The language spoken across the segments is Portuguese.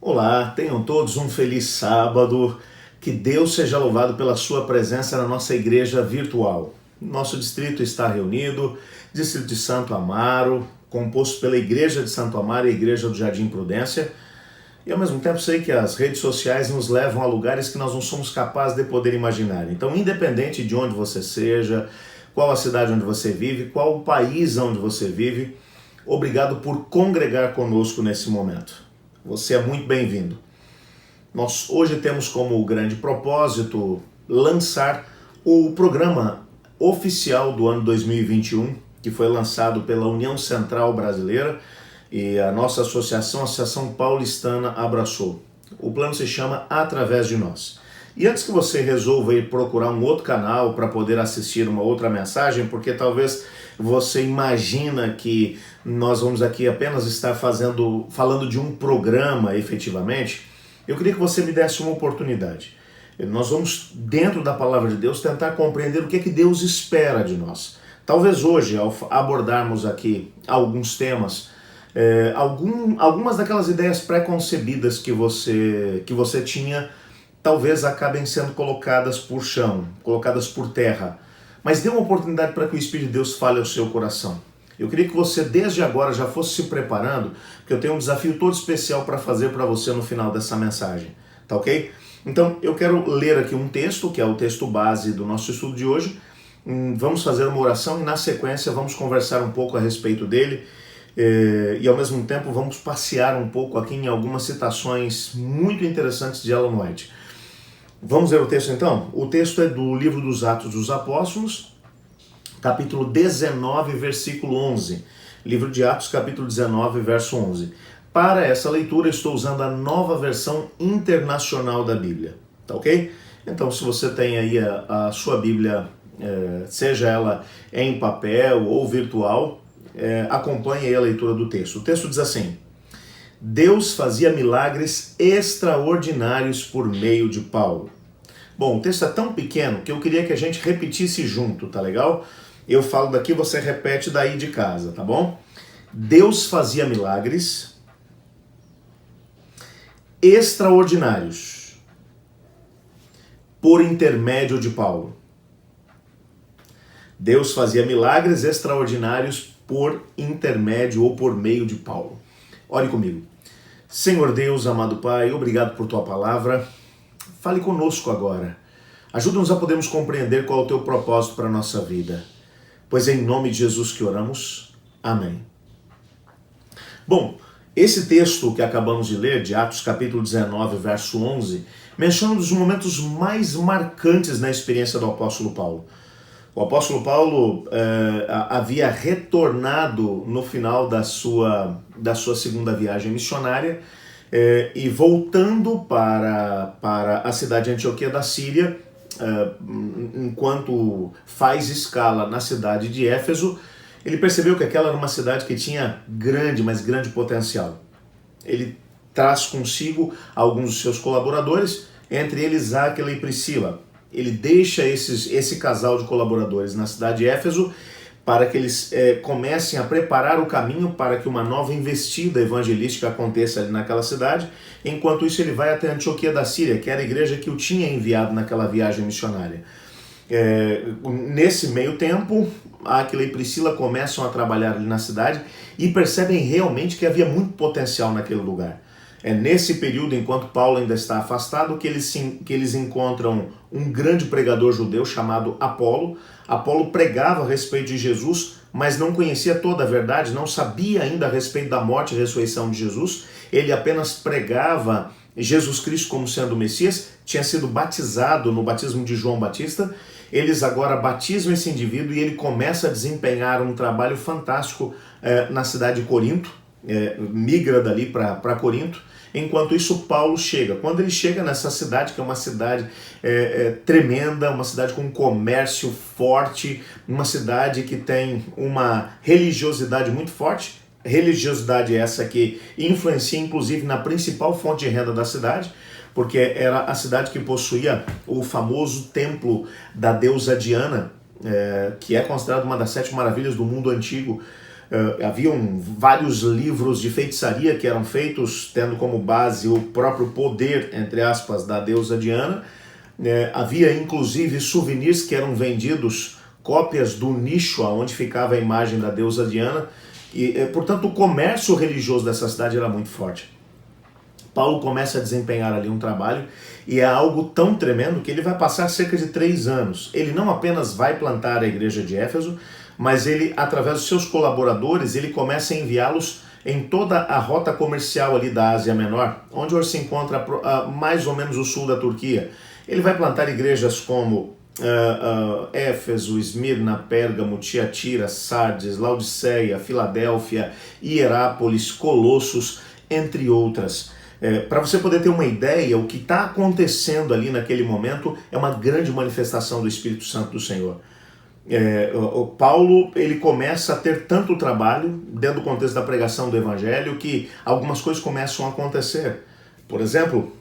Olá, tenham todos um feliz sábado. Que Deus seja louvado pela sua presença na nossa igreja virtual. Nosso distrito está reunido, distrito de Santo Amaro, composto pela Igreja de Santo Amaro e a Igreja do Jardim Prudência. E ao mesmo tempo sei que as redes sociais nos levam a lugares que nós não somos capazes de poder imaginar. Então, independente de onde você seja, qual a cidade onde você vive, qual o país onde você vive, obrigado por congregar conosco nesse momento. Você é muito bem-vindo. Nós hoje temos como grande propósito lançar o programa oficial do ano 2021, que foi lançado pela União Central Brasileira e a nossa associação, a Associação Paulistana, abraçou. O plano se chama Através de Nós. E antes que você resolva ir procurar um outro canal para poder assistir uma outra mensagem, porque talvez você imagina que nós vamos aqui apenas estar falando de um programa efetivamente, eu queria que você me desse uma oportunidade. Nós vamos, dentro da palavra de Deus, tentar compreender o que é que Deus espera de nós. Talvez hoje, ao abordarmos aqui alguns temas, algumas daquelas ideias pré-concebidas que você tinha, talvez acabem sendo colocadas por chão, colocadas por terra. Mas dê uma oportunidade para que o Espírito de Deus fale ao seu coração. Eu queria que você desde agora já fosse se preparando, porque eu tenho um desafio todo especial para fazer para você no final dessa mensagem, tá ok? Então eu quero ler aqui um texto, que é o texto base do nosso estudo de hoje. Vamos fazer uma oração e na sequência vamos conversar um pouco a respeito dele e ao mesmo tempo vamos passear um pouco aqui em algumas citações muito interessantes de Ellen White. Vamos ler o texto então? O texto é do livro dos Atos dos Apóstolos, capítulo 19, versículo 11. Livro de Atos, capítulo 19, verso 11. Para essa leitura, estou usando a nova versão internacional da Bíblia. Tá ok? Então, se você tem aí a sua Bíblia, seja ela em papel ou virtual, acompanhe aí a leitura do texto. O texto diz assim: Deus fazia milagres extraordinários por meio de Paulo. Bom, o texto é tão pequeno que eu queria que a gente repetisse junto, tá legal? Eu falo daqui, você repete daí de casa, tá bom? Deus fazia milagres extraordinários por intermédio de Paulo. Deus fazia milagres extraordinários por intermédio ou por meio de Paulo. Ore comigo. Senhor Deus, amado Pai, obrigado por tua palavra. Fale conosco agora. Ajuda-nos a podermos compreender qual é o teu propósito para a nossa vida. Pois é em nome de Jesus que oramos. Amém. Bom, esse texto que acabamos de ler, de Atos capítulo 19, verso 11, menciona um dos momentos mais marcantes na experiência do apóstolo Paulo. O apóstolo Paulo havia retornado no final da sua segunda viagem missionária e voltando para a cidade de Antioquia da Síria, enquanto faz escala na cidade de Éfeso, ele percebeu que aquela era uma cidade que tinha grande, mas grande potencial. Ele traz consigo alguns dos seus colaboradores, entre eles Áquila e Priscila. Ele deixa esse casal de colaboradores na cidade de Éfeso para que eles comecem a preparar o caminho para que uma nova investida evangelística aconteça ali naquela cidade. Enquanto isso, ele vai até Antioquia da Síria, que era a igreja que o tinha enviado naquela viagem missionária. Nesse meio tempo, Áquila e Priscila começam a trabalhar ali na cidade e percebem realmente que havia muito potencial naquele lugar. É nesse período, enquanto Paulo ainda está afastado, que eles encontram um grande pregador judeu chamado Apolo. Apolo pregava a respeito de Jesus, mas não conhecia toda a verdade, não sabia ainda a respeito da morte e ressurreição de Jesus. Ele apenas pregava Jesus Cristo como sendo o Messias, tinha sido batizado no batismo de João Batista. Eles agora batizam esse indivíduo e ele começa a desempenhar um trabalho fantástico na cidade de Corinto. Migra dali para Corinto. Enquanto isso, Paulo chega. Quando ele chega nessa cidade, que é uma cidade tremenda, uma cidade com um comércio forte, uma cidade que tem uma religiosidade muito forte, religiosidade essa que influencia inclusive na principal fonte de renda da cidade, porque era a cidade que possuía o famoso templo da deusa Diana, que é considerado uma das 7 maravilhas do mundo antigo. Haviam vários livros de feitiçaria que eram feitos tendo como base o próprio poder, entre aspas, da deusa Diana. Havia inclusive souvenirs que eram vendidos, cópias do nicho onde ficava a imagem da deusa Diana. E, portanto, o comércio religioso dessa cidade era muito forte. Paulo começa a desempenhar ali um trabalho e é algo tão tremendo que ele vai passar cerca de 3 anos. Ele não apenas vai plantar a igreja de Éfeso, mas ele, através dos seus colaboradores, ele começa a enviá-los em toda a rota comercial ali da Ásia Menor, onde hoje se encontra mais ou menos o sul da Turquia. Ele vai plantar igrejas como Éfeso, Esmirna, Pérgamo, Tiatira, Sardes, Laodiceia, Filadélfia, Hierápolis, Colossos, entre outras. Para você poder ter uma ideia, o que está acontecendo ali naquele momento é uma grande manifestação do Espírito Santo do Senhor. O Paulo, ele começa a ter tanto trabalho dentro do contexto da pregação do Evangelho que algumas coisas começam a acontecer. Por exemplo,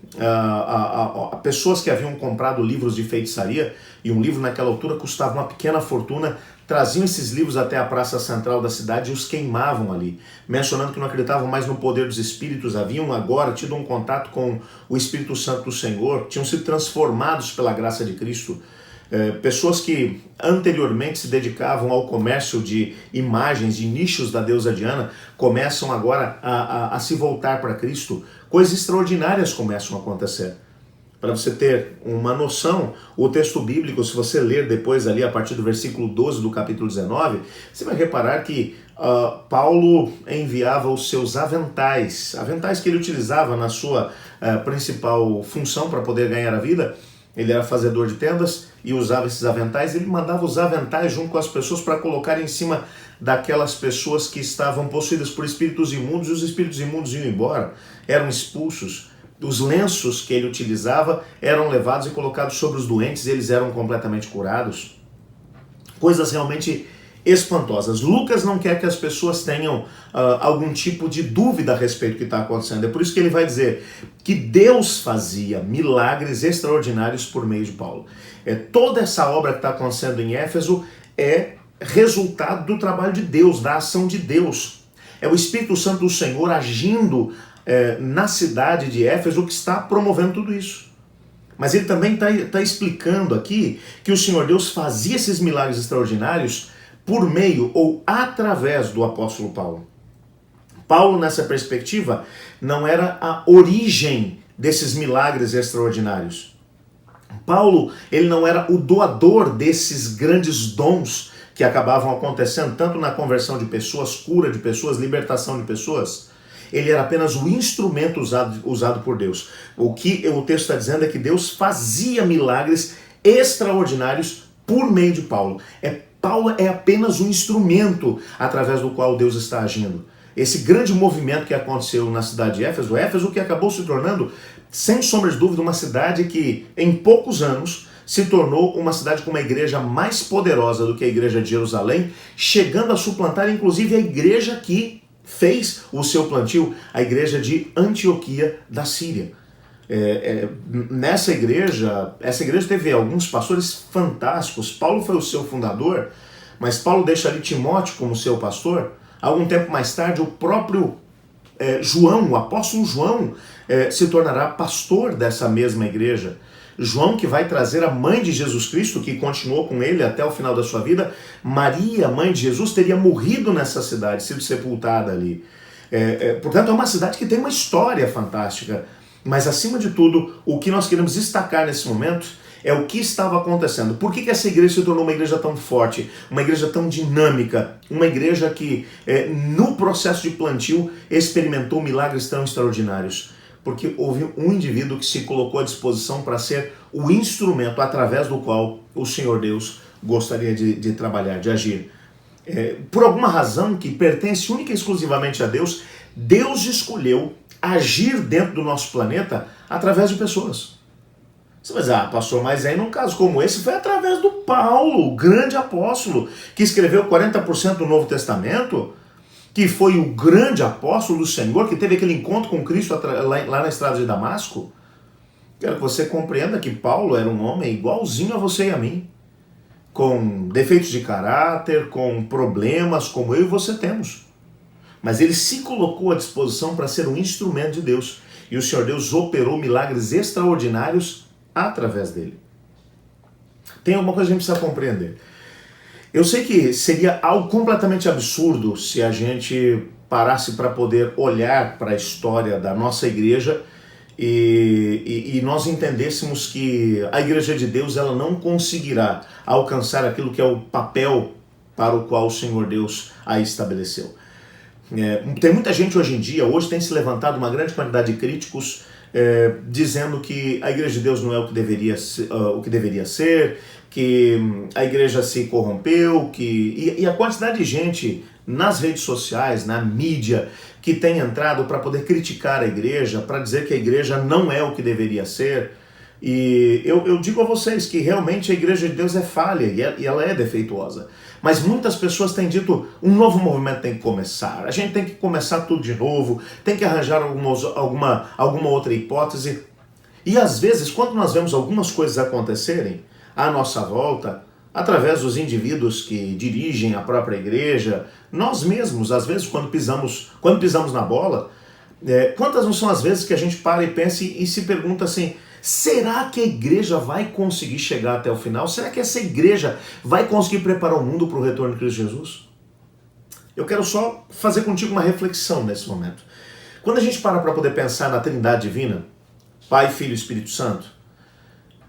pessoas que haviam comprado livros de feitiçaria, e um livro naquela altura custava uma pequena fortuna, traziam esses livros até a praça central da cidade e os queimavam ali, mencionando que não acreditavam mais no poder dos espíritos, haviam agora tido um contato com o Espírito Santo do Senhor, tinham sido transformados pela graça de Cristo. Pessoas que anteriormente se dedicavam ao comércio de imagens, de nichos da deusa Diana, começam agora a se voltar para Cristo. Coisas extraordinárias começam a acontecer. Para você ter uma noção, o texto bíblico, se você ler depois ali a partir do versículo 12 do capítulo 19, você vai reparar que Paulo enviava os seus aventais que ele utilizava na sua principal função para poder ganhar a vida. Ele era fazedor de tendas e usava esses aventais. Ele mandava os aventais junto com as pessoas para colocar em cima daquelas pessoas que estavam possuídas por espíritos imundos, e os espíritos imundos iam embora, eram expulsos. Os lenços que ele utilizava eram levados e colocados sobre os doentes e eles eram completamente curados. Coisas realmente espantosas. Lucas não quer que as pessoas tenham algum tipo de dúvida a respeito do que está acontecendo. É por isso que ele vai dizer que Deus fazia milagres extraordinários por meio de Paulo. Toda essa obra que está acontecendo em Éfeso é resultado do trabalho de Deus, da ação de Deus. É o Espírito Santo do Senhor agindo na cidade de Éfeso que está promovendo tudo isso. Mas ele também está explicando aqui que o Senhor Deus fazia esses milagres extraordinários por meio ou através do apóstolo Paulo. Paulo, nessa perspectiva, não era a origem desses milagres extraordinários. Paulo, ele não era o doador desses grandes dons que acabavam acontecendo, tanto na conversão de pessoas, cura de pessoas, libertação de pessoas. Ele era apenas o instrumento usado por Deus. O que o texto está dizendo é que Deus fazia milagres extraordinários por meio de Paulo. Paulo é apenas um instrumento através do qual Deus está agindo. Esse grande movimento que aconteceu na cidade de Éfeso que acabou se tornando, sem sombra de dúvida, uma cidade que em poucos anos se tornou uma cidade com uma igreja mais poderosa do que a igreja de Jerusalém, chegando a suplantar inclusive a igreja que fez o seu plantio, a igreja de Antioquia da Síria. Essa igreja teve alguns pastores fantásticos. Paulo foi o seu fundador, mas Paulo deixa ali Timóteo como seu pastor. Algum tempo mais tarde, o próprio João, o apóstolo João, se tornará pastor dessa mesma igreja. João, que vai trazer a mãe de Jesus Cristo, que continuou com ele até o final da sua vida. Maria, mãe de Jesus, teria morrido nessa cidade, sido sepultada ali. Portanto, é uma cidade que tem uma história fantástica. Mas, acima de tudo, o que nós queremos destacar nesse momento é o que estava acontecendo. Por que essa igreja se tornou uma igreja tão forte, uma igreja tão dinâmica, uma igreja que, no processo de plantio, experimentou milagres tão extraordinários? Porque houve um indivíduo que se colocou à disposição para ser o instrumento através do qual o Senhor Deus gostaria de trabalhar, de agir. Por alguma razão que pertence única e exclusivamente a Deus, Deus escolheu agir dentro do nosso planeta através de pessoas. Você vai dizer, pastor, mas aí num caso como esse foi através do Paulo, o grande apóstolo, que escreveu 40% do Novo Testamento, que foi o grande apóstolo do Senhor, que teve aquele encontro com Cristo lá na estrada de Damasco. Quero que você compreenda que Paulo era um homem igualzinho a você e a mim. com defeitos de caráter, com problemas como eu e você temos. Mas ele se colocou à disposição para ser um instrumento de Deus. E o Senhor Deus operou milagres extraordinários através dele. Tem alguma coisa que a gente precisa compreender. Eu sei que seria algo completamente absurdo se a gente parasse para poder olhar para a história da nossa igreja e nós entendêssemos que a igreja de Deus ela não conseguirá alcançar aquilo que é o papel para o qual o Senhor Deus a estabeleceu. Tem muita gente hoje em dia, hoje tem se levantado uma grande quantidade de críticos dizendo que a igreja de Deus não é o que deveria ser, que a igreja se corrompeu, e a quantidade de gente nas redes sociais, na mídia, que tem entrado para poder criticar a igreja, para dizer que a igreja não é o que deveria ser. E eu digo a vocês que realmente a igreja de Deus é falha e ela é defeituosa. Mas muitas pessoas têm dito, um novo movimento tem que começar, a gente tem que começar tudo de novo, tem que arranjar alguma outra hipótese. E às vezes, quando nós vemos algumas coisas acontecerem à nossa volta, através dos indivíduos que dirigem a própria igreja, nós mesmos, às vezes, quando pisamos na bola, quantas não são as vezes que a gente para e pensa e se pergunta assim, será que a igreja vai conseguir chegar até o final? Será que essa igreja vai conseguir preparar o mundo para o retorno de Cristo Jesus? Eu quero só fazer contigo uma reflexão nesse momento. Quando a gente para poder pensar na Trindade Divina, Pai, Filho e Espírito Santo,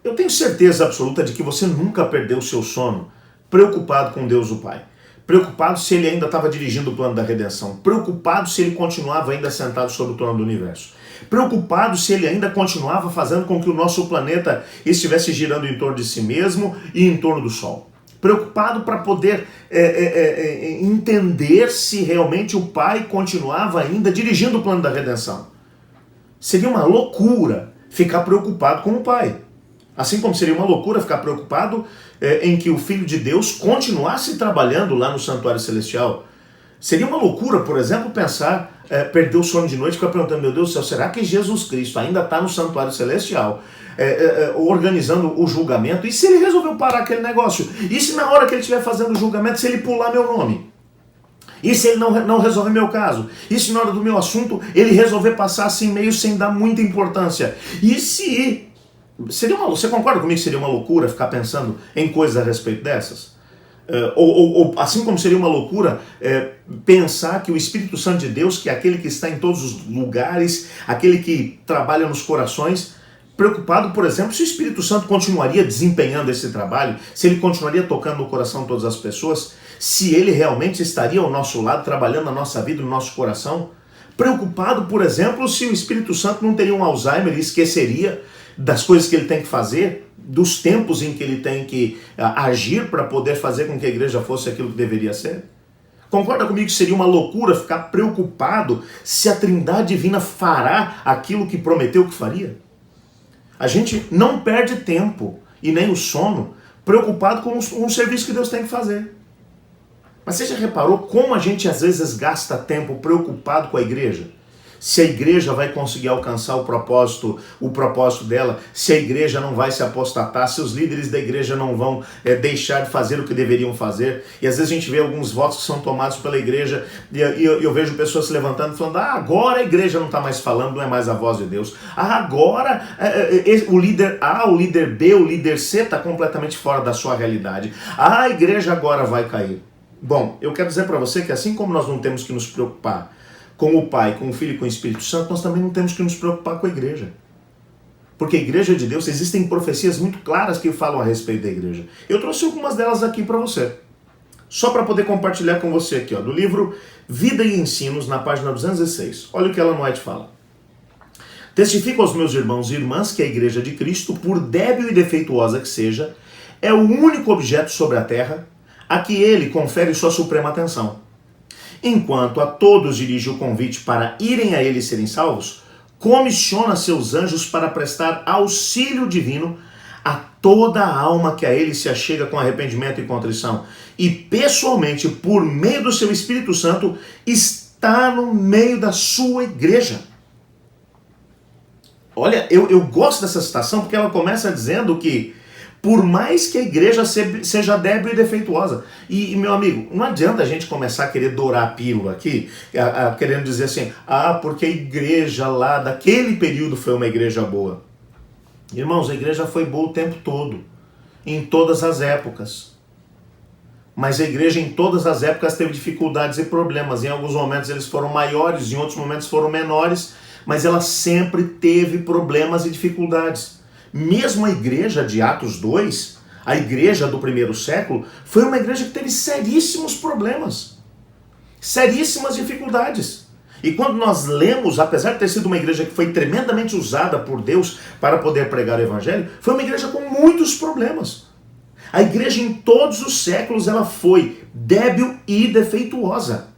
eu tenho certeza absoluta de que você nunca perdeu o seu sono preocupado com Deus o Pai. Preocupado se ele ainda estava dirigindo o plano da redenção. Preocupado se ele continuava ainda sentado sobre o trono do universo. Preocupado se ele ainda continuava fazendo com que o nosso planeta estivesse girando em torno de si mesmo e em torno do Sol. Preocupado para poder entender se realmente o Pai continuava ainda dirigindo o plano da redenção. Seria uma loucura ficar preocupado com o Pai. Assim como seria uma loucura ficar preocupado em que o Filho de Deus continuasse trabalhando lá no santuário celestial. Seria uma loucura, por exemplo, pensar, perder o sono de noite e ficar perguntando, meu Deus do céu, será que Jesus Cristo ainda está no santuário celestial, organizando o julgamento? E se ele resolveu parar aquele negócio? E se na hora que ele estiver fazendo o julgamento, se ele pular meu nome? E se ele não resolver meu caso? E se na hora do meu assunto ele resolver passar assim meio sem dar muita importância? E se... Você concorda comigo que seria uma loucura ficar pensando em coisas a respeito dessas? Ou assim como seria uma loucura pensar que o Espírito Santo de Deus, que é aquele que está em todos os lugares, aquele que trabalha nos corações, preocupado, por exemplo, se o Espírito Santo continuaria desempenhando esse trabalho, se ele continuaria tocando no coração de todas as pessoas, se ele realmente estaria ao nosso lado, trabalhando na nossa vida, no nosso coração. Preocupado, por exemplo, se o Espírito Santo não teria um Alzheimer e esqueceria das coisas que ele tem que fazer, dos tempos em que ele tem que agir para poder fazer com que a igreja fosse aquilo que deveria ser? Concorda comigo que seria uma loucura ficar preocupado se a Trindade Divina fará aquilo que prometeu que faria? A gente não perde tempo e nem o sono preocupado com um serviço que Deus tem que fazer. Mas você já reparou como a gente às vezes gasta tempo preocupado com a igreja? Se a igreja vai conseguir alcançar o propósito dela, se a igreja não vai se apostatar, se os líderes da igreja não vão deixar de fazer o que deveriam fazer. E às vezes a gente vê alguns votos que são tomados pela igreja e eu vejo pessoas se levantando e falando, agora a igreja não está mais falando, não é mais a voz de Deus. Agora o líder A, o líder B, o líder C está completamente fora da sua realidade. A igreja agora vai cair. Bom, eu quero dizer para você que assim como nós não temos que nos preocupar com o Pai, com o Filho e com o Espírito Santo, nós também não temos que nos preocupar com a igreja. Porque a igreja de Deus, existem profecias muito claras que falam a respeito da igreja. Eu trouxe algumas delas aqui para você. Só para poder compartilhar com você aqui, do livro Vida e Ensinos, na página 206. Olha o que Ellen White fala. Testifico aos meus irmãos e irmãs que a igreja de Cristo, por débil e defeituosa que seja, é o único objeto sobre a terra a que ele confere sua suprema atenção. Enquanto a todos dirige o convite para irem a ele e serem salvos, comissiona seus anjos para prestar auxílio divino a toda a alma que a ele se achega com arrependimento e contrição. E pessoalmente, por meio do seu Espírito Santo, está no meio da sua igreja. Olha, eu gosto dessa citação porque ela começa dizendo que por mais que a igreja seja débil e defeituosa. E, meu amigo, não adianta a gente começar a querer dourar a pílula aqui, querendo dizer assim, porque a igreja lá daquele período foi uma igreja boa. Irmãos, a igreja foi boa o tempo todo, em todas as épocas. Mas a igreja em todas as épocas teve dificuldades e problemas. Em alguns momentos eles foram maiores, em outros momentos foram menores, mas ela sempre teve problemas e dificuldades. Mesmo a igreja de Atos 2, a igreja do primeiro século, foi uma igreja que teve seríssimos problemas, seríssimas dificuldades. E quando nós lemos, apesar de ter sido uma igreja que foi tremendamente usada por Deus para poder pregar o evangelho, foi uma igreja com muitos problemas. A igreja em todos os séculos ela foi débil e defeituosa.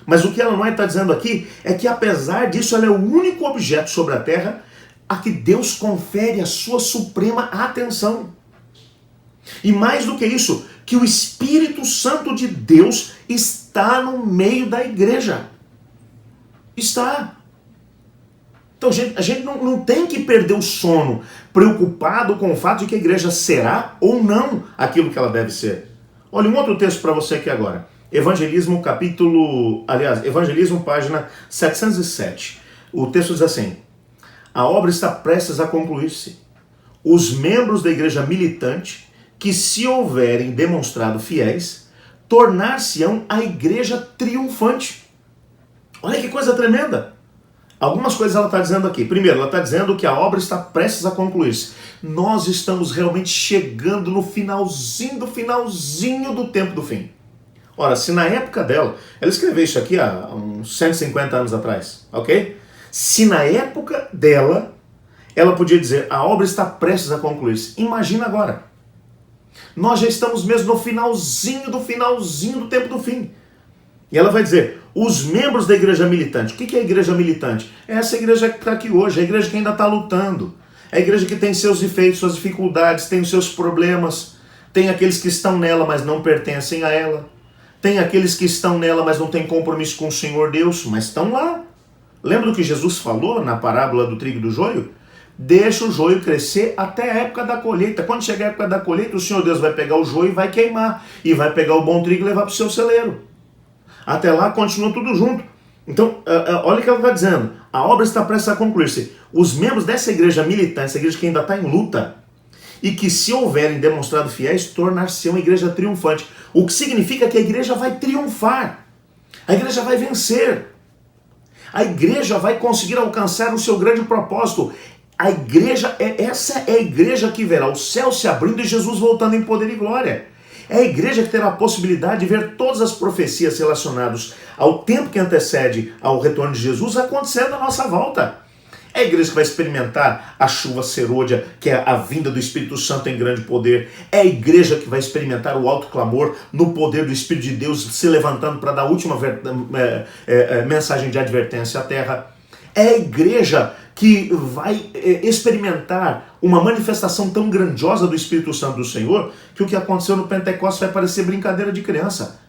Mas o que ela não está dizendo aqui é que apesar disso ela é o único objeto sobre a terra a que Deus confere a sua suprema atenção. E mais do que isso, que o Espírito Santo de Deus está no meio da igreja. Está. Então a gente não tem que perder o sono preocupado com o fato de que a igreja será ou não aquilo que ela deve ser. Olha um outro texto para você aqui agora. Evangelismo Evangelismo página 707. O texto diz assim: a obra está prestes a concluir-se. Os membros da igreja militante, que se houverem demonstrado fiéis, tornar-se-ão a igreja triunfante. Olha que coisa tremenda. Algumas coisas ela está dizendo aqui. Primeiro, ela está dizendo que a obra está prestes a concluir-se. Nós estamos realmente chegando no finalzinho do tempo do fim. Ora, se na época dela, ela escreveu isso aqui há uns 150 anos atrás, ok? Se na época dela, ela podia dizer, a obra está prestes a concluir-se. Imagina agora. Nós já estamos mesmo no finalzinho do tempo do fim. E ela vai dizer, os membros da igreja militante. O que é a igreja militante? É essa igreja que está aqui hoje, a igreja que ainda está lutando. É a igreja que tem seus defeitos, suas dificuldades, tem os seus problemas. Tem aqueles que estão nela, mas não pertencem a ela. Tem aqueles que estão nela, mas não têm compromisso com o Senhor Deus, mas estão lá. Lembra do que Jesus falou na parábola do trigo e do joio? Deixa o joio crescer até a época da colheita. Quando chegar a época da colheita, o Senhor Deus vai pegar o joio e vai queimar. E vai pegar o bom trigo e levar para o seu celeiro. Até lá continua tudo junto. Então, olha o que ela está dizendo. A obra está prestes a concluir-se. Os membros dessa igreja militante, essa igreja que ainda está em luta, e que se houverem demonstrado fiéis, tornar-se uma igreja triunfante. O que significa que a igreja vai triunfar. A igreja vai vencer. A igreja vai conseguir alcançar o seu grande propósito. A igreja, essa é a igreja que verá o céu se abrindo e Jesus voltando em poder e glória. É a igreja que terá a possibilidade de ver todas as profecias relacionadas ao tempo que antecede ao retorno de Jesus acontecendo à nossa volta. É a igreja que vai experimentar a chuva serôdia, que é a vinda do Espírito Santo em grande poder. É a igreja que vai experimentar o alto clamor no poder do Espírito de Deus se levantando para dar a última mensagem de advertência à terra. É a igreja que vai experimentar uma manifestação tão grandiosa do Espírito Santo do Senhor que o que aconteceu no Pentecostes vai parecer brincadeira de criança.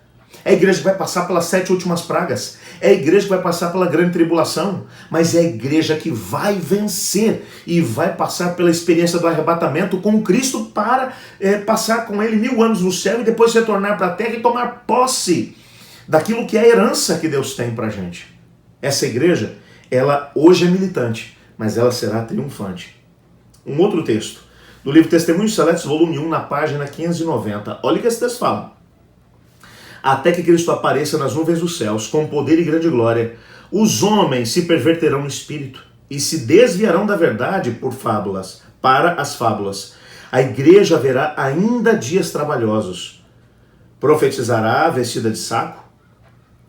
É a igreja que vai passar pelas 7 últimas pragas. É a igreja que vai passar pela grande tribulação. Mas é a igreja que vai vencer e vai passar pela experiência do arrebatamento com Cristo para passar com Ele 1000 anos no céu e depois retornar para a terra e tomar posse daquilo que é a herança que Deus tem para a gente. Essa igreja, ela hoje é militante, mas ela será triunfante. Um outro texto, do livro Testemunhos Seletos, volume 1, na página 590. Olha o que esse texto fala. Até que Cristo apareça nas nuvens dos céus, com poder e grande glória, os homens se perverterão no espírito e se desviarão da verdade por fábulas, para as fábulas. A igreja verá ainda dias trabalhosos. Profetizará vestida de saco,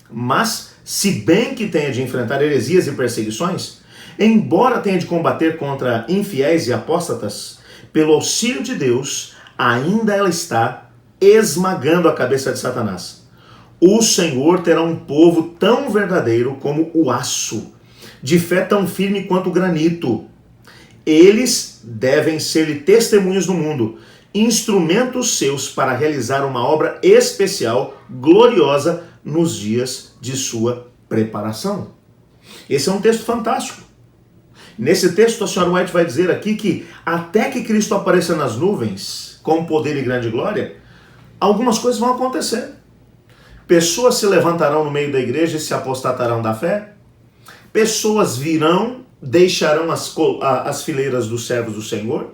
mas se bem que tenha de enfrentar heresias e perseguições, embora tenha de combater contra infiéis e apóstatas, pelo auxílio de Deus, ainda ela está esmagando a cabeça de Satanás. O Senhor terá um povo tão verdadeiro como o aço, de fé tão firme quanto o granito. Eles devem ser-lhe testemunhas no mundo, instrumentos seus para realizar uma obra especial, gloriosa, nos dias de sua preparação. Esse é um texto fantástico. Nesse texto, a senhora White vai dizer aqui que até que Cristo apareça nas nuvens, com poder e grande glória, algumas coisas vão acontecer. Pessoas se levantarão no meio da igreja e se apostatarão da fé. Pessoas virão, deixarão as fileiras dos servos do Senhor.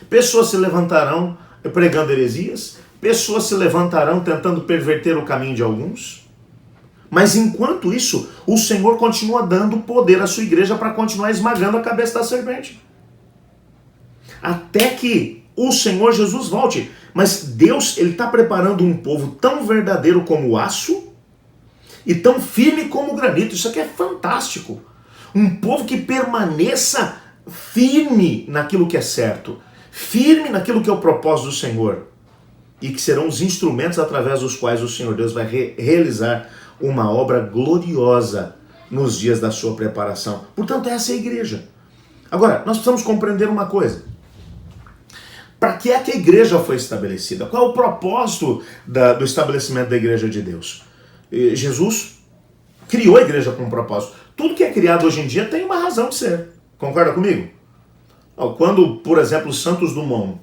Pessoas se levantarão pregando heresias. Pessoas se levantarão tentando perverter o caminho de alguns. Mas enquanto isso, o Senhor continua dando poder à sua igreja para continuar esmagando a cabeça da serpente. Até que o Senhor Jesus volte. Mas Deus, ele está preparando um povo tão verdadeiro como o aço e tão firme como o granito. Isso aqui é fantástico. Um povo que permaneça firme naquilo que é certo, firme naquilo que é o propósito do Senhor, e que serão os instrumentos através dos quais o Senhor Deus vai realizar uma obra gloriosa nos dias da sua preparação. Portanto, essa é a igreja. Agora, nós precisamos compreender uma coisa. Para que é que a igreja foi estabelecida? Qual é o propósito do estabelecimento da igreja de Deus? Jesus criou a igreja com um propósito. Tudo que é criado hoje em dia tem uma razão de ser. Concorda comigo? Quando, por exemplo, Santos Dumont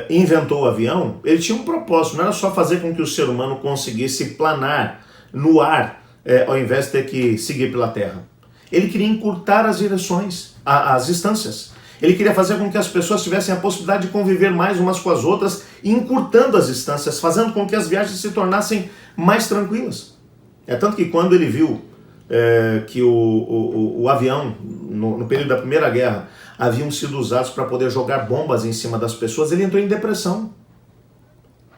inventou o avião, ele tinha um propósito. Não era só fazer com que o ser humano conseguisse planar no ar, ao invés de ter que seguir pela terra. Ele queria encurtar as direções, as distâncias. Ele queria fazer com que as pessoas tivessem a possibilidade de conviver mais umas com as outras, encurtando as distâncias, fazendo com que as viagens se tornassem mais tranquilas. É tanto que quando ele viu que o avião, no período da Primeira Guerra, haviam sido usados para poder jogar bombas em cima das pessoas, ele entrou em depressão.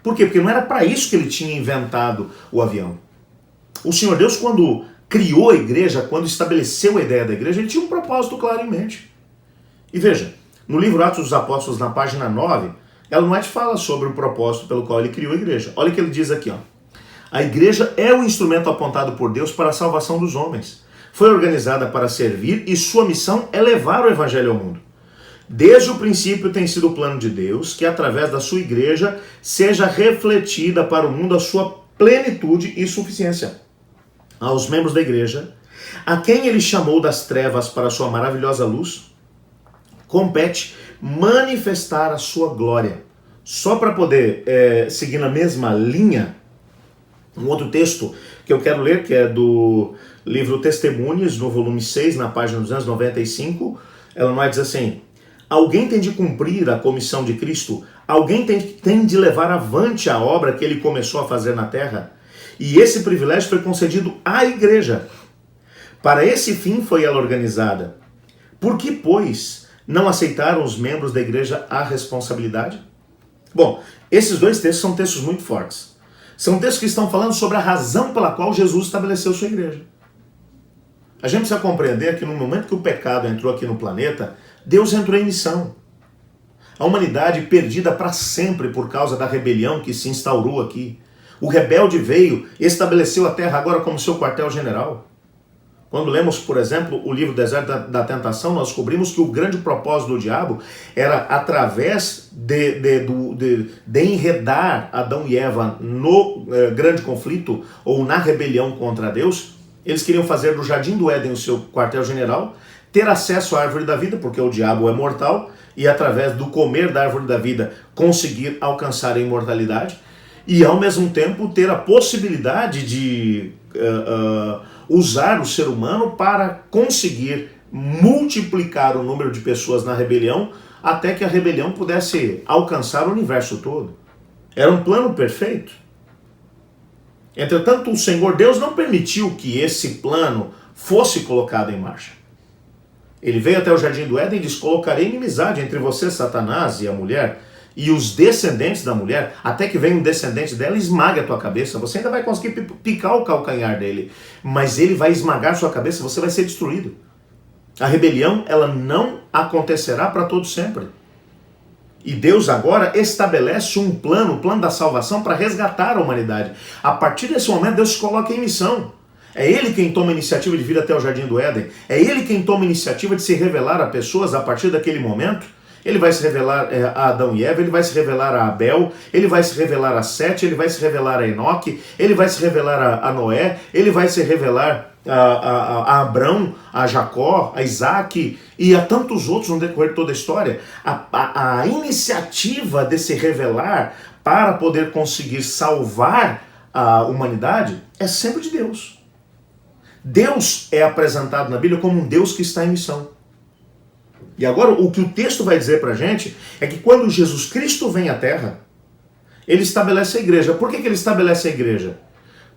Por quê? Porque não era para isso que ele tinha inventado o avião. O Senhor Deus, quando criou a igreja, quando estabeleceu a ideia da igreja, ele tinha um propósito claro em mente. E veja, no livro Atos dos Apóstolos, na página 9, Ellen White fala sobre o propósito pelo qual ele criou a igreja. Olha o que ele diz aqui, ó. A igreja é o instrumento apontado por Deus para a salvação dos homens. Foi organizada para servir e sua missão é levar o evangelho ao mundo. Desde o princípio tem sido o plano de Deus que, através da sua igreja, seja refletida para o mundo a sua plenitude e suficiência. Aos membros da igreja, a quem ele chamou das trevas para a sua maravilhosa luz, compete manifestar a sua glória. Só para poder seguir na mesma linha, um outro texto que eu quero ler, que é do livro Testemunhas, no volume 6, na página 295, ela vai dizer assim: alguém tem de cumprir a comissão de Cristo, alguém tem de levar avante a obra que ele começou a fazer na terra, e esse privilégio foi concedido à igreja. Para esse fim foi ela organizada. Por que, pois, não aceitaram os membros da igreja a responsabilidade? Bom, esses dois textos são textos muito fortes. São textos que estão falando sobre a razão pela qual Jesus estabeleceu sua igreja. A gente precisa compreender que no momento que o pecado entrou aqui no planeta, Deus entrou em missão. A humanidade perdida para sempre por causa da rebelião que se instaurou aqui. O rebelde veio e estabeleceu a terra agora como seu quartel-general. Quando lemos, por exemplo, o livro Deserto da Tentação, nós descobrimos que o grande propósito do diabo era, através de enredar Adão e Eva no grande conflito, ou na rebelião contra Deus, eles queriam fazer do Jardim do Éden o seu quartel-general, ter acesso à árvore da vida, porque o diabo é mortal, e através do comer da árvore da vida conseguir alcançar a imortalidade, e ao mesmo tempo ter a possibilidade de usar o ser humano para conseguir multiplicar o número de pessoas na rebelião, até que a rebelião pudesse alcançar o universo todo. Era um plano perfeito. Entretanto, o Senhor Deus não permitiu que esse plano fosse colocado em marcha. Ele veio até o Jardim do Éden e disse: colocarei inimizade entre você, Satanás, e a mulher, e os descendentes da mulher, até que venha um descendente dela e esmague a tua cabeça. Você ainda vai conseguir picar o calcanhar dele, mas ele vai esmagar a sua cabeça, você vai ser destruído. A rebelião, ela não acontecerá para todo sempre. E Deus agora estabelece um plano, o plano da salvação, para resgatar a humanidade. A partir desse momento, Deus se coloca em missão. É Ele quem toma a iniciativa de vir até o Jardim do Éden. É Ele quem toma a iniciativa de se revelar a pessoas a partir daquele momento. ele vai se revelar a Adão e Eva, ele vai se revelar a Abel, ele vai se revelar a Sete, ele vai se revelar a Enoque, ele vai se revelar a Noé, ele vai se revelar a Abrão, a Jacó, a Isaac e a tantos outros no decorrer de toda a história. A iniciativa de se revelar para poder conseguir salvar a humanidade é sempre de Deus. Deus é apresentado na Bíblia como um Deus que está em missão. E agora o que o texto vai dizer pra gente é que quando Jesus Cristo vem à Terra, ele estabelece a igreja. Por que ele estabelece a igreja?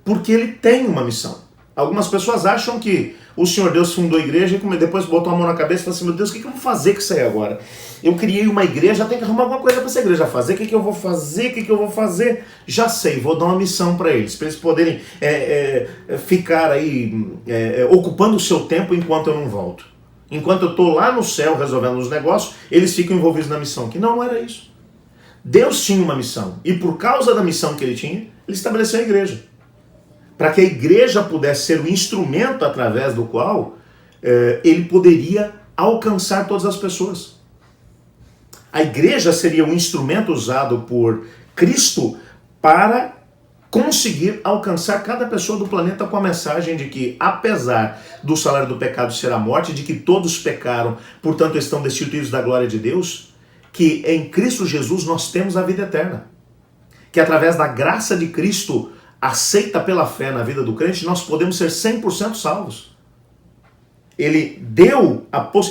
Porque ele tem uma missão. Algumas pessoas acham que o Senhor Deus fundou a igreja e depois botou a mão na cabeça e falou assim, meu Deus, o que eu vou fazer com isso aí agora? Eu criei uma igreja, tenho que arrumar alguma coisa para essa igreja fazer. O que eu vou fazer? O que eu vou fazer? Já sei, vou dar uma missão para eles poderem ficar aí ocupando o seu tempo enquanto eu não volto. Enquanto eu estou lá no céu resolvendo os negócios, eles ficam envolvidos na missão. Que não era isso. Deus tinha uma missão. E por causa da missão que ele tinha, ele estabeleceu a igreja. Para que a igreja pudesse ser o instrumento através do qual ele poderia alcançar todas as pessoas. A igreja seria um instrumento usado por Cristo para conseguir alcançar cada pessoa do planeta com a mensagem de que, apesar do salário do pecado ser a morte, de que todos pecaram, portanto estão destituídos da glória de Deus, que em Cristo Jesus nós temos a vida eterna. Que através da graça de Cristo, aceita pela fé na vida do crente, nós podemos ser 100% salvos. Ele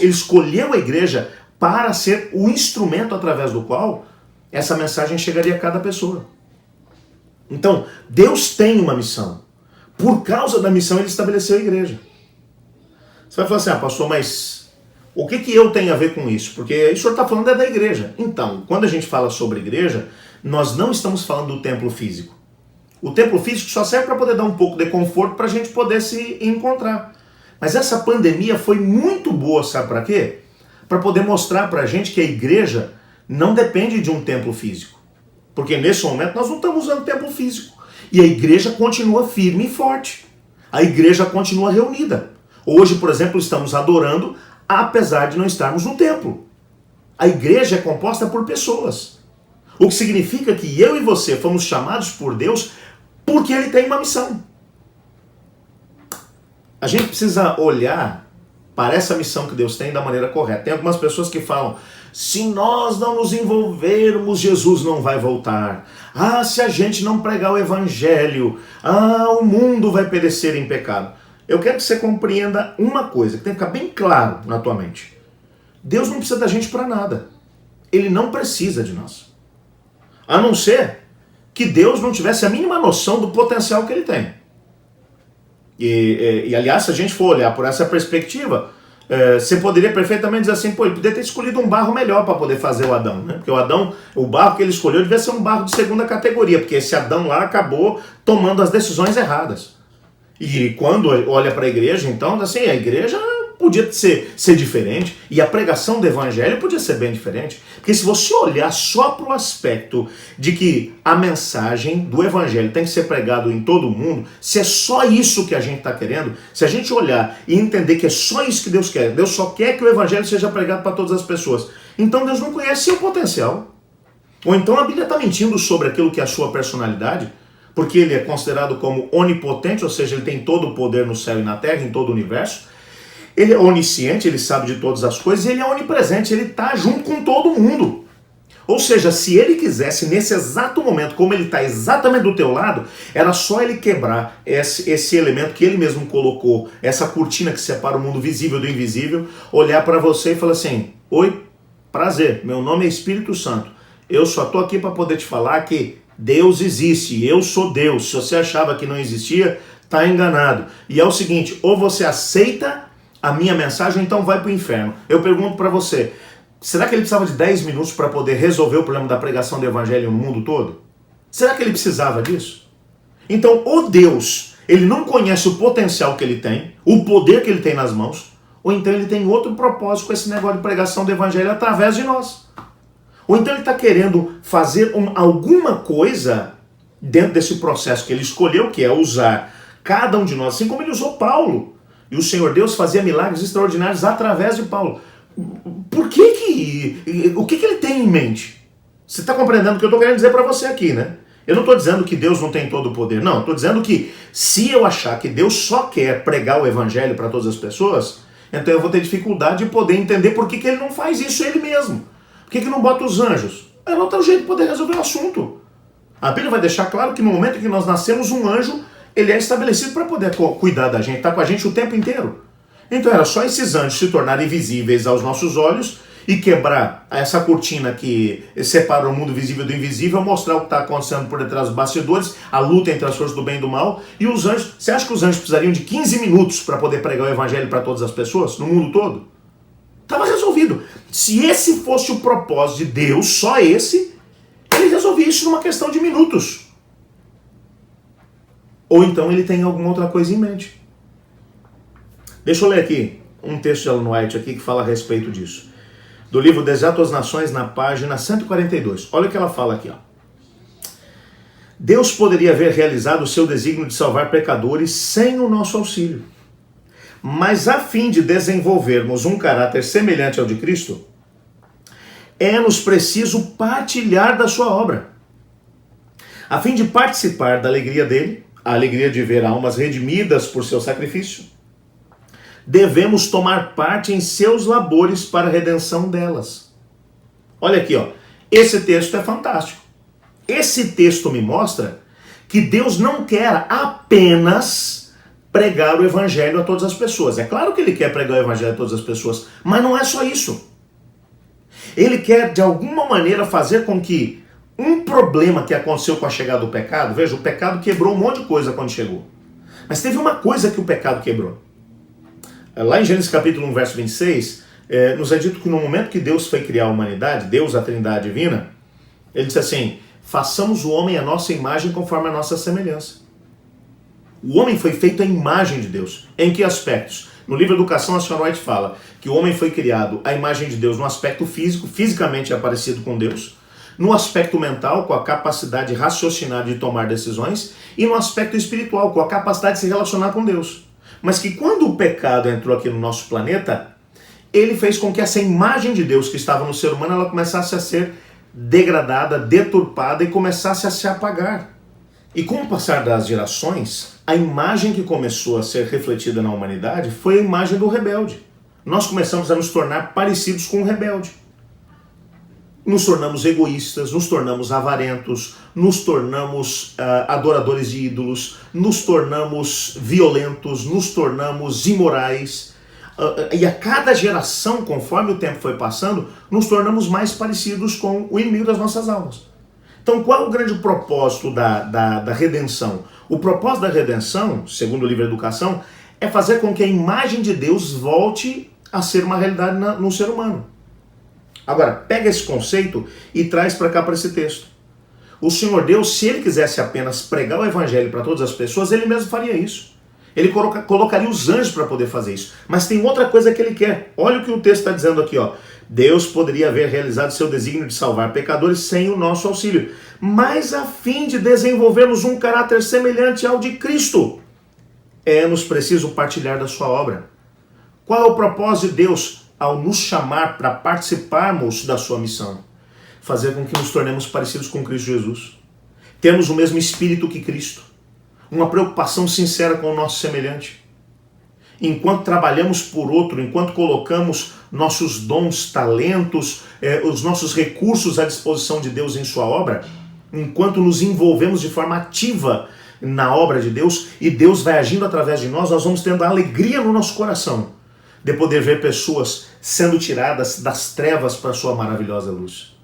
escolheu a igreja para ser o instrumento através do qual essa mensagem chegaria a cada pessoa. Então, Deus tem uma missão. Por causa da missão, ele estabeleceu a igreja. Você vai falar assim, pastor, mas o que eu tenho a ver com isso? Porque o senhor está falando da igreja. Então, quando a gente fala sobre igreja, nós não estamos falando do templo físico. O templo físico só serve para poder dar um pouco de conforto para a gente poder se encontrar. Mas essa pandemia foi muito boa, sabe para quê? Para poder mostrar para a gente que a igreja não depende de um templo físico. Porque nesse momento nós não estamos usando templo físico. E a igreja continua firme e forte. A igreja continua reunida. Hoje, por exemplo, estamos adorando, apesar de não estarmos no templo. A igreja é composta por pessoas. O que significa que eu e você fomos chamados por Deus porque ele tem uma missão. A gente precisa olhar para essa missão que Deus tem da maneira correta. Tem algumas pessoas que falam, se nós não nos envolvermos, Jesus não vai voltar. Se a gente não pregar o evangelho, o mundo vai perecer em pecado. Eu quero que você compreenda uma coisa, que tem que ficar bem claro na tua mente. Deus não precisa da gente para nada. Ele não precisa de nós. A não ser que Deus não tivesse a mínima noção do potencial que ele tem. E aliás, se a gente for olhar por essa perspectiva, você poderia perfeitamente dizer assim, ele poderia ter escolhido um barro melhor para poder fazer o Adão, né? Porque o barro que ele escolheu devia ser um barro de segunda categoria, porque esse Adão lá acabou tomando as decisões erradas. E quando olha para a igreja, então, assim, a igreja podia ser diferente, e a pregação do evangelho podia ser bem diferente. Porque se você olhar só para o aspecto de que a mensagem do evangelho tem que ser pregado em todo o mundo, se é só isso que a gente está querendo, se a gente olhar e entender que é só isso que Deus quer, Deus só quer que o evangelho seja pregado para todas as pessoas, então Deus não conhece seu potencial. Ou então a Bíblia está mentindo sobre aquilo que é a sua personalidade, porque ele é considerado como onipotente, ou seja, ele tem todo o poder no céu e na terra, em todo o universo. Ele é onisciente, ele sabe de todas as coisas, e ele é onipresente, ele está junto com todo mundo. Ou seja, se ele quisesse, nesse exato momento, como ele está exatamente do teu lado, era só ele quebrar esse elemento que ele mesmo colocou, essa cortina que separa o mundo visível do invisível, olhar para você e falar assim, oi, prazer, meu nome é Espírito Santo, eu só estou aqui para poder te falar que Deus existe, eu sou Deus. Se você achava que não existia, está enganado. E é o seguinte, ou você aceita a minha mensagem, ou então vai para o inferno. Eu pergunto para você, será que ele precisava de 10 minutos para poder resolver o problema da pregação do evangelho no mundo todo? Será que ele precisava disso? Então, ou Deus, ele não conhece o potencial que ele tem, o poder que ele tem nas mãos, ou então ele tem outro propósito com esse negócio de pregação do evangelho através de nós. Ou então ele está querendo fazer alguma coisa dentro desse processo que ele escolheu, que é usar cada um de nós, assim como ele usou Paulo. E o Senhor Deus fazia milagres extraordinários através de Paulo. O que ele tem em mente? Você está compreendendo o que eu estou querendo dizer para você aqui, né? Eu não estou dizendo que Deus não tem todo o poder, não. Estou dizendo que se eu achar que Deus só quer pregar o evangelho para todas as pessoas, então eu vou ter dificuldade de poder entender por que ele não faz isso ele mesmo. Por que não bota os anjos? É outro jeito de poder resolver o assunto. A Bíblia vai deixar claro que no momento em que nós nascemos, um anjo, ele é estabelecido para poder cuidar da gente, está com a gente o tempo inteiro. Então era só esses anjos se tornarem visíveis aos nossos olhos e quebrar essa cortina que separa o mundo visível do invisível, mostrar o que está acontecendo por detrás dos bastidores, a luta entre as forças do bem e do mal. E os anjos, você acha que os anjos precisariam de 15 minutos para poder pregar o evangelho para todas as pessoas, no mundo todo? Estava resolvido. Se esse fosse o propósito de Deus, só esse, ele resolvia isso numa questão de minutos. Ou então ele tem alguma outra coisa em mente. Deixa eu ler aqui um texto de Ellen White aqui que fala a respeito disso. Do livro Deserto às Nações, na página 142. Olha o que ela fala aqui. Ó. Deus poderia haver realizado o seu desígnio de salvar pecadores sem o nosso auxílio. Mas a fim de desenvolvermos um caráter semelhante ao de Cristo, é-nos preciso partilhar da sua obra. A fim de participar da alegria dele, a alegria de ver almas redimidas por seu sacrifício, devemos tomar parte em seus labores para a redenção delas. Olha aqui, ó. Esse texto é fantástico. Esse texto me mostra que Deus não quer apenas pregar o evangelho a todas as pessoas. É claro que ele quer pregar o evangelho a todas as pessoas, mas não é só isso. Ele quer, de alguma maneira, fazer com que um problema que aconteceu com a chegada do pecado, veja, o pecado quebrou um monte de coisa quando chegou. Mas teve uma coisa que o pecado quebrou. Lá em Gênesis capítulo 1, verso 26, nos é dito que no momento que Deus foi criar a humanidade, Deus, a Trindade Divina, ele disse assim, façamos o homem à nossa imagem conforme a nossa semelhança. O homem foi feito à imagem de Deus. Em que aspectos? No livro Educação, a senhora White fala que o homem foi criado à imagem de Deus no aspecto físico, fisicamente é parecido com Deus, no aspecto mental, com a capacidade de raciocinar, de tomar decisões, e no aspecto espiritual, com a capacidade de se relacionar com Deus. Mas que quando o pecado entrou aqui no nosso planeta, ele fez com que essa imagem de Deus que estava no ser humano, ela começasse a ser degradada, deturpada e começasse a se apagar. E com o passar das gerações, a imagem que começou a ser refletida na humanidade foi a imagem do rebelde. Nós começamos a nos tornar parecidos com o rebelde. Nos tornamos egoístas, nos tornamos avarentos, nos tornamos adoradores de ídolos, nos tornamos violentos, nos tornamos imorais. E a cada geração, conforme o tempo foi passando, nos tornamos mais parecidos com o inimigo das nossas almas. Então, qual é o grande propósito da redenção? O propósito da redenção, segundo o livro Educação, é fazer com que a imagem de Deus volte a ser uma realidade no ser humano. Agora, pega esse conceito e traz para cá, para esse texto. O Senhor Deus, se ele quisesse apenas pregar o evangelho para todas as pessoas, ele mesmo faria isso. Ele colocaria os anjos para poder fazer isso. Mas tem outra coisa que ele quer. Olha o que o texto está dizendo aqui, ó. Deus poderia haver realizado seu desígnio de salvar pecadores sem o nosso auxílio, mas a fim de desenvolvermos um caráter semelhante ao de Cristo, é-nos preciso partilhar da sua obra. Qual é o propósito de Deus ao nos chamar para participarmos da sua missão? Fazer com que nos tornemos parecidos com Cristo Jesus. Temos o mesmo espírito que Cristo. Uma preocupação sincera com o nosso semelhante. Enquanto trabalhamos por outro, enquanto colocamos nossos dons, talentos, os nossos recursos à disposição de Deus em sua obra, enquanto nos envolvemos de forma ativa na obra de Deus e Deus vai agindo através de nós, nós vamos tendo a alegria no nosso coração de poder ver pessoas sendo tiradas das trevas para a sua maravilhosa luz.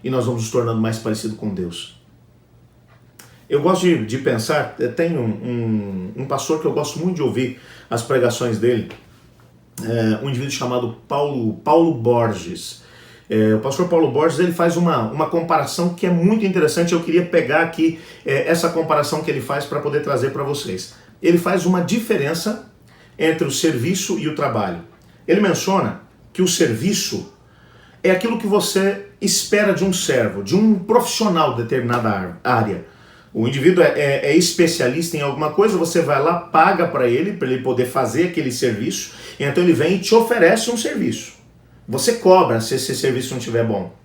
E nós vamos nos tornando mais parecidos com Deus. Eu gosto de pensar, tem um pastor que eu gosto muito de ouvir as pregações dele, um indivíduo chamado Paulo Borges. O pastor Paulo Borges, ele faz uma comparação que é muito interessante. Eu queria pegar aqui essa comparação que ele faz para poder trazer para vocês. Ele faz uma diferença entre o serviço e o trabalho. Ele menciona que o serviço é aquilo que você espera de um servo, de um profissional de determinada área. O indivíduo é especialista em alguma coisa, você vai lá, paga para ele poder fazer aquele serviço, e então ele vem e te oferece um serviço. Você cobra se esse serviço não estiver bom.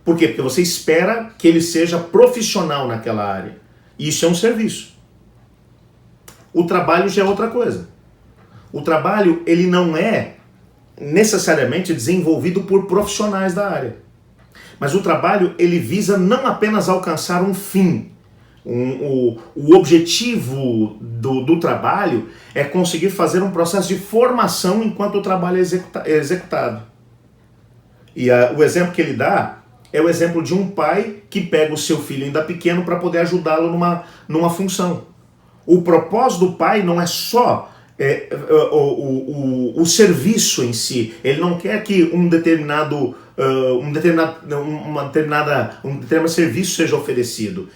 Por quê? Porque você espera que ele seja profissional naquela área. Isso é um serviço. O trabalho já é outra coisa. O trabalho, ele não é necessariamente desenvolvido por profissionais da área. Mas o trabalho, ele visa não apenas alcançar um fim. O objetivo do trabalho é conseguir fazer um processo de formação enquanto o trabalho é executado. E o exemplo que ele dá é o exemplo de um pai que pega o seu filho ainda pequeno para poder ajudá-lo numa função. O propósito do pai não é só o serviço em si. Ele não quer que um determinado serviço seja oferecido.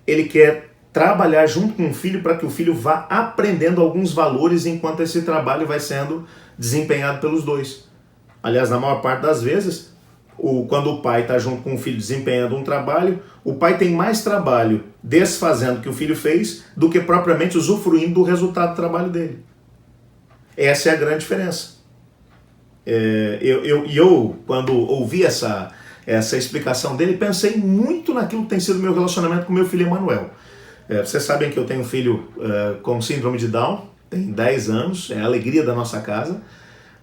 Ele quer trabalhar junto com o filho para que o filho vá aprendendo alguns valores enquanto esse trabalho vai sendo desempenhado pelos dois. Aliás, na maior parte das vezes, quando o pai está junto com o filho desempenhando um trabalho, o pai tem mais trabalho desfazendo o que o filho fez do que propriamente usufruindo do resultado do trabalho dele. Essa é a grande diferença. Eu quando ouvi essa explicação dele, pensei muito naquilo que tem sido o meu relacionamento com meu filho Emanuel. Vocês sabem que eu tenho um filho com síndrome de Down, tem 10 anos, é a alegria da nossa casa,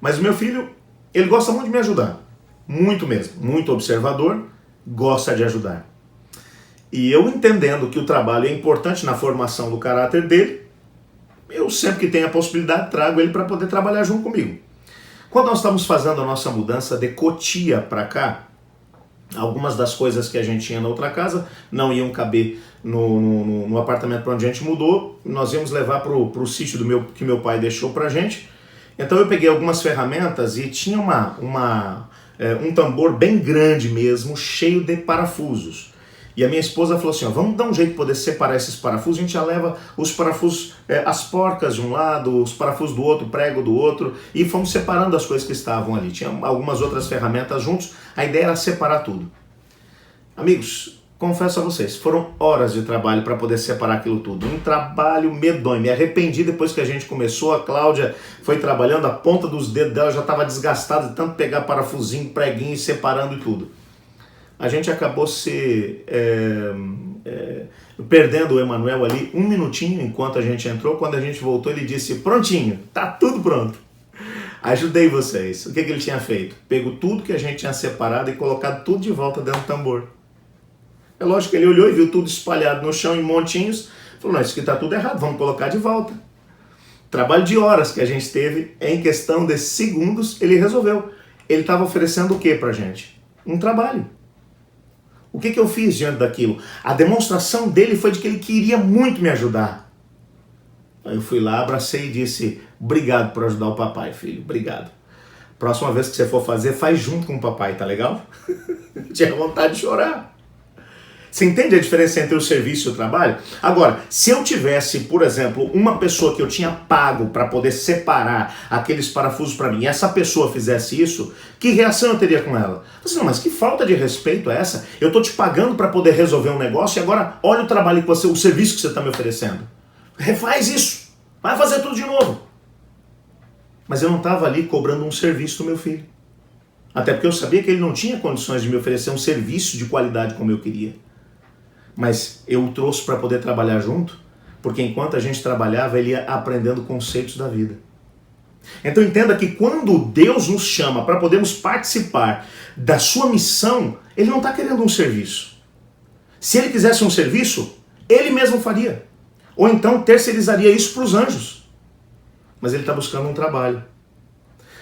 mas o meu filho, ele gosta muito de me ajudar, muito mesmo, muito observador, gosta de ajudar. E eu entendendo que o trabalho é importante na formação do caráter dele, eu sempre que tenho a possibilidade trago ele para poder trabalhar junto comigo. Quando nós estamos fazendo a nossa mudança de Cotia para cá, algumas das coisas que a gente tinha na outra casa não iam caber no apartamento para onde a gente mudou. Nós íamos levar para o sítio que meu pai deixou para a gente. Então eu peguei algumas ferramentas e tinha um tambor bem grande mesmo, cheio de parafusos. E a minha esposa falou assim, vamos dar um jeito de poder separar esses parafusos. A gente já leva os parafusos, as porcas de um lado, os parafusos do outro, o prego do outro, e fomos separando as coisas que estavam ali. Tinha algumas outras ferramentas juntos, a ideia era separar tudo. Amigos, confesso a vocês, foram horas de trabalho para poder separar aquilo tudo. Um trabalho medonho. Me arrependi depois que a gente começou. A Cláudia foi trabalhando, a ponta dos dedos dela já estava desgastada de tanto pegar parafusinho, preguinho e separando e tudo. A gente acabou perdendo o Emanuel ali um minutinho enquanto a gente entrou. Quando a gente voltou, ele disse, prontinho, tá tudo pronto. Ajudei vocês. O que ele tinha feito? Pegou tudo que a gente tinha separado e colocado tudo de volta dentro do tambor. É lógico que ele olhou e viu tudo espalhado no chão em montinhos. Falou, não, isso aqui tá tudo errado, vamos colocar de volta. Trabalho de horas que a gente teve, em questão de segundos, ele resolveu. Ele estava oferecendo o que pra gente? Um trabalho. O que eu fiz diante daquilo? A demonstração dele foi de que ele queria muito me ajudar. Aí eu fui lá, abracei e disse, obrigado por ajudar o papai, filho, obrigado. Próxima vez que você for fazer, faz junto com o papai, tá legal? Tinha vontade de chorar. Você entende a diferença entre o serviço e o trabalho? Agora, se eu tivesse, por exemplo, uma pessoa que eu tinha pago para poder separar aqueles parafusos para mim, e essa pessoa fizesse isso, que reação eu teria com ela? Eu falei, não, mas que falta de respeito é essa? Eu estou te pagando para poder resolver um negócio e agora olha o trabalho que o serviço que você está me oferecendo. Refaz isso, vai fazer tudo de novo. Mas eu não estava ali cobrando um serviço do meu filho. Até porque eu sabia que ele não tinha condições de me oferecer um serviço de qualidade como eu queria. Mas eu o trouxe para poder trabalhar junto, porque enquanto a gente trabalhava, ele ia aprendendo conceitos da vida. Então entenda que quando Deus nos chama para podermos participar da sua missão, Ele não está querendo um serviço. Se Ele quisesse um serviço, Ele mesmo faria. Ou então terceirizaria isso para os anjos. Mas Ele está buscando um trabalho.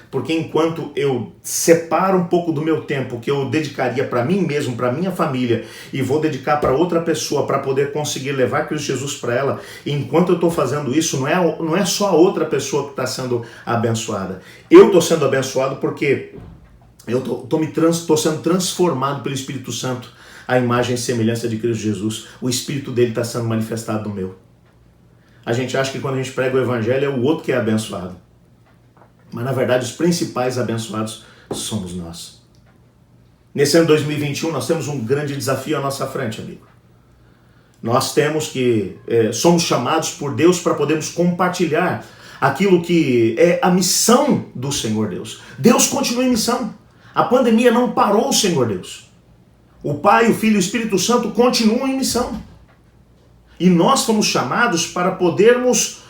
Porque enquanto eu separo um pouco do meu tempo que eu dedicaria para mim mesmo, para minha família, e vou dedicar para outra pessoa para poder conseguir levar Cristo Jesus para ela, e enquanto eu estou fazendo isso, não é só a outra pessoa que está sendo abençoada. Eu estou sendo abençoado porque eu estou sendo transformado pelo Espírito Santo à imagem e semelhança de Cristo Jesus. O Espírito dele está sendo manifestado no meu. A gente acha que quando a gente prega o Evangelho é o outro que é abençoado. Mas, na verdade, os principais abençoados somos nós. Nesse ano 2021, nós temos um grande desafio à nossa frente, amigo. Nós temos somos chamados por Deus para podermos compartilhar aquilo que é a missão do Senhor Deus. Deus continua em missão. A pandemia não parou, Senhor Deus. O Pai, o Filho e o Espírito Santo continuam em missão. E nós fomos chamados para podermos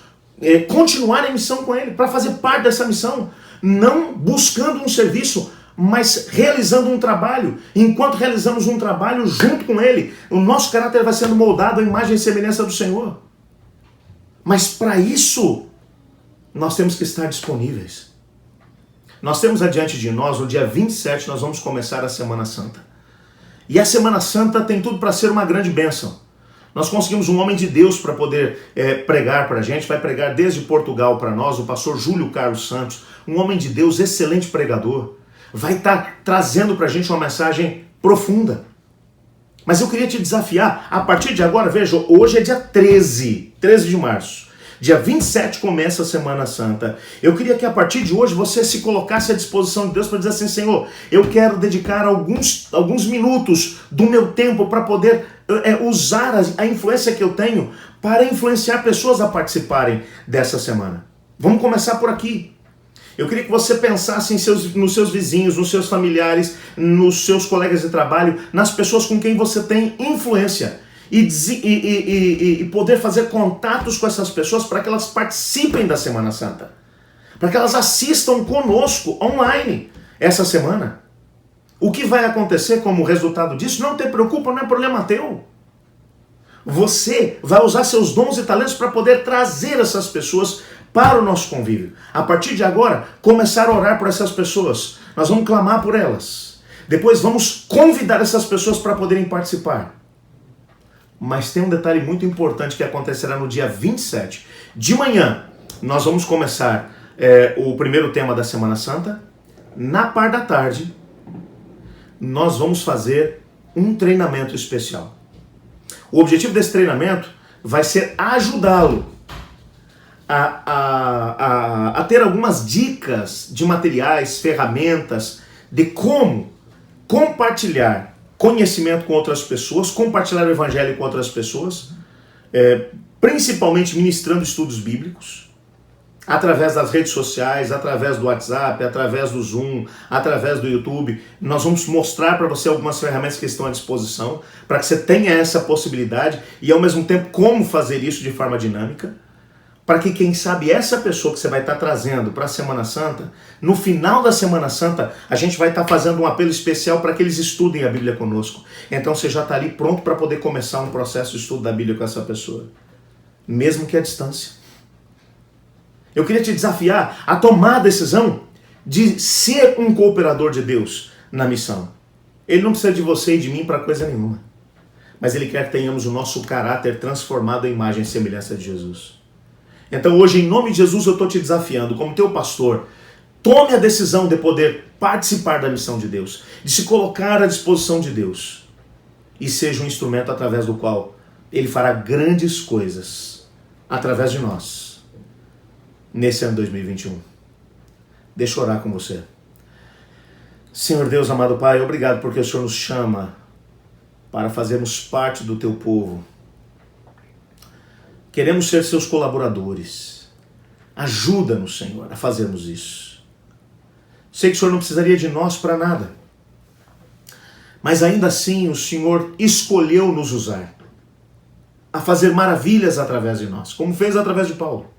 continuar em missão com Ele, para fazer parte dessa missão, não buscando um serviço, mas realizando um trabalho. Enquanto realizamos um trabalho junto com Ele, o nosso caráter vai sendo moldado à imagem e semelhança do Senhor. Mas para isso, nós temos que estar disponíveis. Nós temos adiante de nós, no dia 27, nós vamos começar a Semana Santa. E a Semana Santa tem tudo para ser uma grande bênção. Nós conseguimos um homem de Deus para poder pregar para a gente, vai pregar desde Portugal para nós, o pastor Júlio Carlos Santos, um homem de Deus, excelente pregador, vai estar trazendo para a gente uma mensagem profunda. Mas eu queria te desafiar, a partir de agora, veja, hoje é dia 13 de março. Dia 27 começa a Semana Santa. Eu queria que a partir de hoje você se colocasse à disposição de Deus para dizer assim: Senhor, eu quero dedicar alguns minutos do meu tempo para poder usar a influência que eu tenho para influenciar pessoas a participarem dessa semana. Vamos começar por aqui. Eu queria que você pensasse nos seus vizinhos, nos seus familiares, nos seus colegas de trabalho, nas pessoas com quem você tem influência. E poder fazer contatos com essas pessoas para que elas participem da Semana Santa. Para que elas assistam conosco online essa semana. O que vai acontecer como resultado disso, não te preocupa, não é problema teu. Você vai usar seus dons e talentos para poder trazer essas pessoas para o nosso convívio. A partir de agora, começar a orar por essas pessoas. Nós vamos clamar por elas. Depois vamos convidar essas pessoas para poderem participar. Mas tem um detalhe muito importante que acontecerá no dia 27. De manhã, nós vamos começar o primeiro tema da Semana Santa. Na parte da tarde, nós vamos fazer um treinamento especial. O objetivo desse treinamento vai ser ajudá-lo a ter algumas dicas de materiais, ferramentas, de como compartilhar conhecimento com outras pessoas, compartilhar o evangelho com outras pessoas, principalmente ministrando estudos bíblicos, através das redes sociais, através do WhatsApp, através do Zoom, através do YouTube. Nós vamos mostrar para você algumas ferramentas que estão à disposição, para que você tenha essa possibilidade e ao mesmo tempo como fazer isso de forma dinâmica, para que quem sabe essa pessoa que você vai estar trazendo para a Semana Santa, no final da Semana Santa, a gente vai estar fazendo um apelo especial para que eles estudem a Bíblia conosco. Então você já está ali pronto para poder começar um processo de estudo da Bíblia com essa pessoa, mesmo que à distância. Eu queria te desafiar a tomar a decisão de ser um cooperador de Deus na missão. Ele não precisa de você e de mim para coisa nenhuma, mas Ele quer que tenhamos o nosso caráter transformado à imagem e semelhança de Jesus. Então hoje, em nome de Jesus, eu estou te desafiando, como teu pastor, tome a decisão de poder participar da missão de Deus, de se colocar à disposição de Deus, e seja um instrumento através do qual Ele fará grandes coisas, através de nós, nesse ano 2021. Deixa eu orar com você. Senhor Deus, amado Pai, obrigado porque o Senhor nos chama para fazermos parte do teu povo. Queremos ser seus colaboradores. Ajuda-nos, Senhor, a fazermos isso. Sei que o Senhor não precisaria de nós para nada. Mas ainda assim o Senhor escolheu nos usar a fazer maravilhas através de nós, como fez através de Paulo,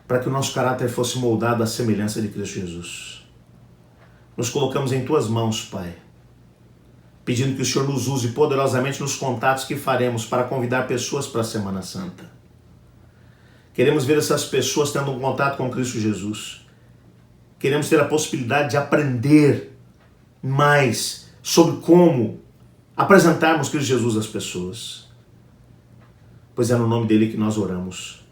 para que o nosso caráter fosse moldado à semelhança de Cristo Jesus. Nos colocamos em tuas mãos, Pai, pedindo que o Senhor nos use poderosamente nos contatos que faremos para convidar pessoas para a Semana Santa. Queremos ver essas pessoas tendo um contato com Cristo Jesus. Queremos ter a possibilidade de aprender mais sobre como apresentarmos Cristo Jesus às pessoas. Pois é no nome dele que nós oramos.